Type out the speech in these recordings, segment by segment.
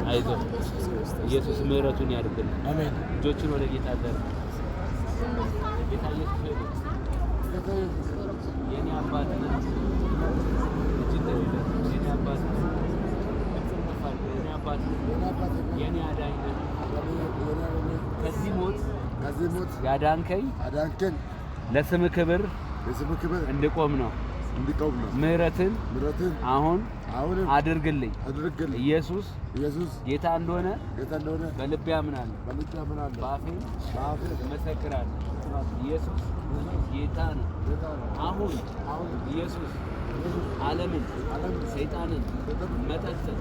አይዞህ ኢየሱስ ምህረቱን ያድርግልን። አሜን። እጆችን ወደ ጌታ አደረግ። ጌታ ኢየሱስ የኔ አባት ነህ። የኔ አባት ነህ። የኔ አባት የኔ አዳኝ ነህ። ከዚህ ሞት ያዳንከኝ ለስምህ ክብር እንድቆም ነው። ምህረትን አሁን አድርግልኝ። ኢየሱስ ጌታ እንደሆነ በልቤ አምናለሁ፣ በአፌ እመሰክራለሁ። ኢየሱስ ጌታ ነው። አሁን ኢየሱስ ዓለምን፣ ሰይጣንን፣ መጠጥን፣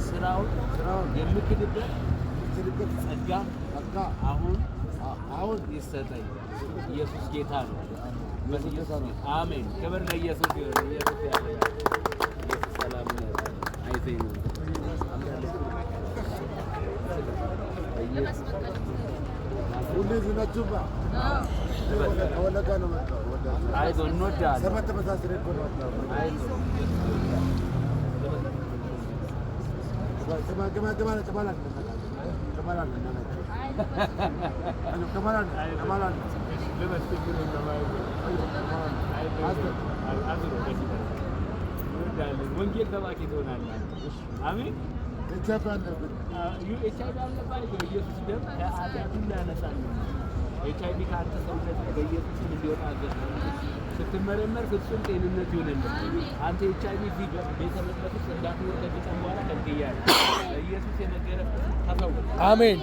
ስራውን የምክድበት ጸጋ አሁን ይሰጠኝ። ኢየሱስ ጌታ ነው። አሜን። ክብር ለኢየሱስ ይሁን። ኢየሱስ ያለ ኢየሱስ ሰላም ነው። አይዘኝ ነው። ሁሌ ዝናቱባ ወለጋ ነው መጣው። አይዞ እንወዳለን። ሰበት ተመሳስረ እኮ ነው። አይዞ ወንጌል ሰባኪ ትሆናለህ። አሜን። ኤችአይቪ አለባቸው። ኢየሱስ ደም ከኃጢአት ሁሉ ያነጻል። ኤችአይቪ ካንተ ሰውነት በኢየሱስ እንዲወጣ አዘዝ። ስትመረመር ፍጹም ጤንነት ይሆንልህ። አንተ ኤችአይቪ ቤተ መቅደስ ውስጥ እንዳትኖር ከዚህ ቀን በኋላ ከልክያለሁ። በኢየሱስ የነገረህ ተፈወስ። አሜን።